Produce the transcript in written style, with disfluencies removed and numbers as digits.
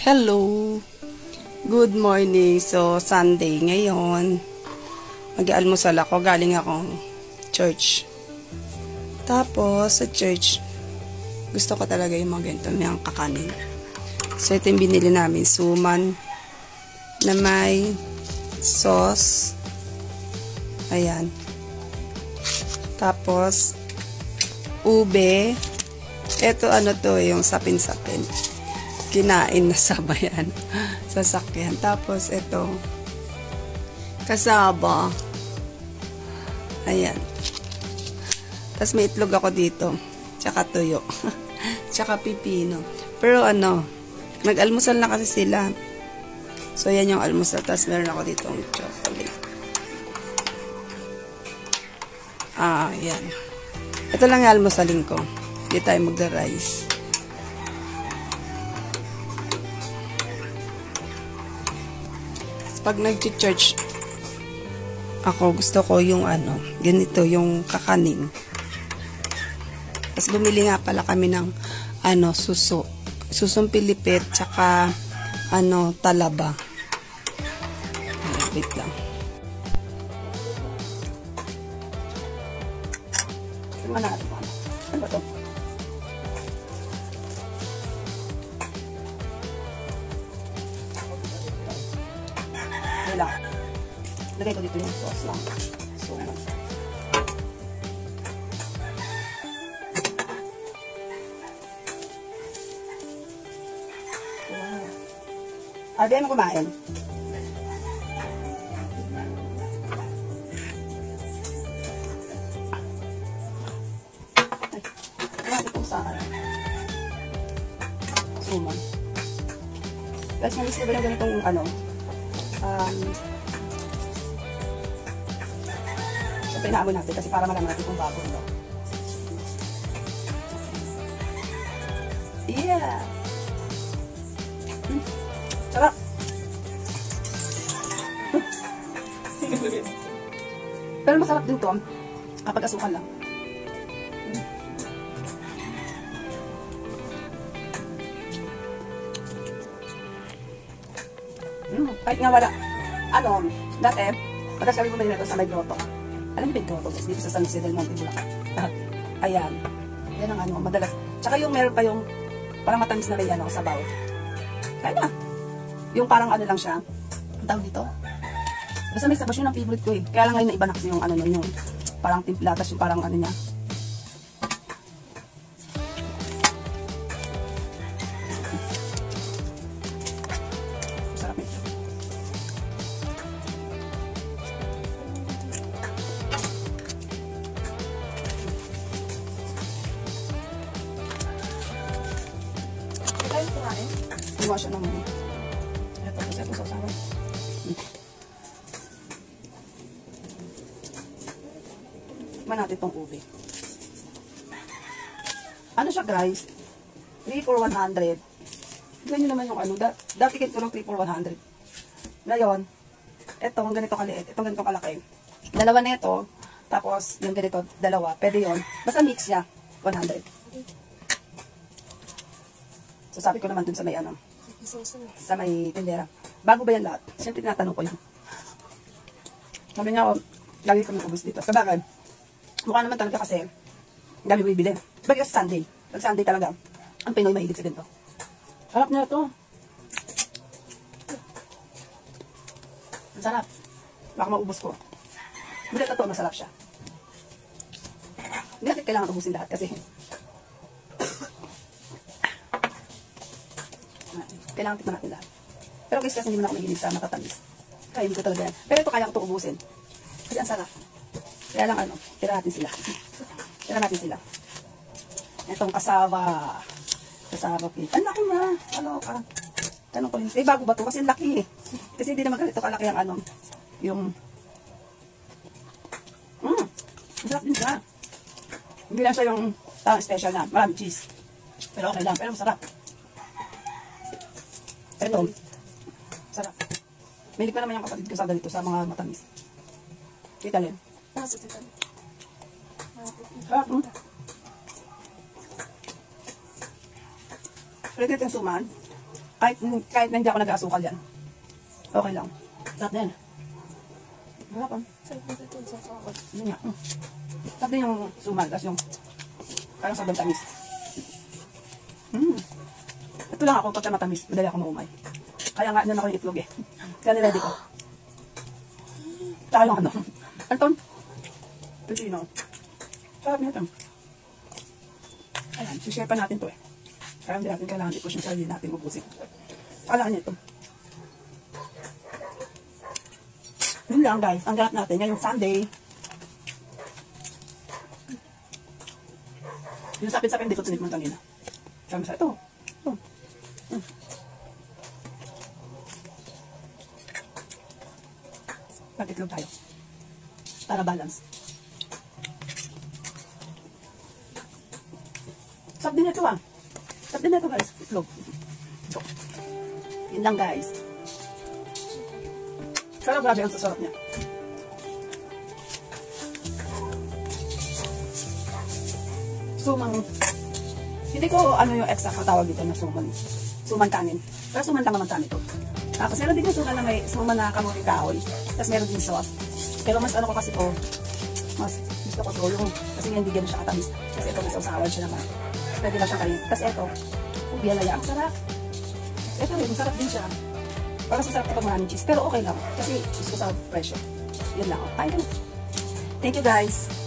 Hello! Good morning. So, Sunday ngayon. Mag-almusal ako. Galing akong church. Tapos, sa church, gusto ko talaga yung mga ganito, may kakanin. So, ito yung binili namin. Suman na may sauce. Ayan. Tapos, ube. Ito, ano to, yung sapin-sapin. Kinain na sabayan. Sasakyan. Tapos, ito. Kasaba. Ayan. Tapos, may itlog ako dito. Tsaka tuyo. Tsaka pipino. Pero, ano, nag-almusal na kasi sila. So, yan yung almusal. Tapos, meron ako dito ng chocolate. Yan. Ito lang yung almusalin ko. Hindi tayo magda-rice. Pag nag-church ako, gusto ko yung ano, ganito, yung kakanin. Tapos bumili nga pala kami ng ano, suso. Susong pilipit, tsaka ano, talaba. Wait lang. Ano ba ito? Lang. Lagay ko dito yung sauce lang. So, Alden mo kumain. Ay, grabe itong saan. Suman. Guys, namiss ko ba na ganitong ano? Siyempre inaamon natin kasi para malaman natin kung bago, no? Yeah! Sarap! Pero masarap din to kapag asukal lang. Kahit nga wala, ano, dati, pagkas kami bumili na ito sa may grotto. Alam mo ba yung grotto, guys? Dito sa San Jose del Monte, Bulacan. Ayan. Yan ang ano, madalas. Tsaka yung meron pa yung, parang matamis na may ano, sabaw. Kaya na. Yung parang ano lang siya. Ang tawag dito. Basta may sabaw, yun ang favorite ko eh. Kaya lang ngayon na iba na kasi yung ano nun, yung parang timpla, tas yung parang ano niya. Iwa siya naman. Ito, kasi ito sa usawan. Tikman natin itong ube. Ano siya guys? 3 for 100. Tignan nyo naman yung ano. Dati kito lang 3 for 100. Ngayon, ito, kung ganito kaliit. Ito, ganito kalaki. Dalawa na ito. Tapos, yung ganito, dalawa. Pwede yun. Basta mix siya. 100. So, sabi ko naman dun sa may ano. Sa may tindera. Bago ba yan lahat? Siyempre tinatanong ko yan. Sabi niya ako, lagi kami ubus dito. Sabagay, mukha naman talaga kasi dami bibili. Bagay sa Sunday. Pag Sunday talaga, ang Pinoy mahilig sa ganito. Harap niya ito. Ang sarap. Baka maubos ko. Bulit ito, masarap siya. Hindi natin kailangan ubusin lahat kasi kailangan tikman natin lahat. Pero guys, kasi hindi mo na ako mahilig sa matatamis. Kaya hindi ko talaga yan. Pero ito kaya ko ito ubusin. Kasi ang sarap. Kaya lang ano, tira natin sila. Tira natin sila. Itong kasaba. Kasaba pig. Ang laki na. Ano ka? Tanong ko rin. Eh, bago ba ito? Kasi laki eh. Kasi hindi naman ganito kalaki ang ano. Yung masarap din siya. Hindi lang siya yung special na. Maraming cheese. Pero okay lang. Pero masarap. Ito, sarap. Mahilig pa naman yung kapatid ko sa ganito sa mga matamis. Kita rin. Sarap, Pwede itong suman. Kahit na hindi ako nag-asukal yan. Okay lang. Sarap na yan. Sarap ah. Yun nga. Sarap din yung suman. Tapos yung parang sobrang tamis. Ito lang ako pagka matamis. Madali ako maumay. Kaya nga, yan ako yung itlog eh. Kaya niready ko. Saka yung ano. Anton? Pepino. Sarap niya ito. Ayan, share pa natin to eh. Kaya hindi natin kailangan i-push yung sarili natin ubusin. Kailangan niya ito. Yun lang guys, ang ganap natin ngayong Sunday. Yung sapin-sapin dito tinik mo kanina. Sabi sa ito. Pag-itlog tayo. Para balance. Sarap din ito ah. Sarap din ito guys. Itlog. So, yun lang guys. Pero grabe ang sasarap niya. Sumang. Hindi ko ano yung exact na tawag dito na suman. Suman kanin. Pero suman lang naman kanin ito. Kasi meron din yung suman na may suman na kamuting kahoy. Tapos meron din sauce. Pero mas ano ko kasi ito. Mas gusto ko ito yung kasi hindi ganun siya katamis. Kasi ito may sausawan siya naman. Pwede lang siyang kanin. Tapos ito. Ubiyalaya. Ang sarap. Ito rin. Masarap din siya. Parang masarap kapag maraming cheese. Pero okay lang. Kasi gusto ko sa presyo. Yun lang. Ayun. Thank you guys.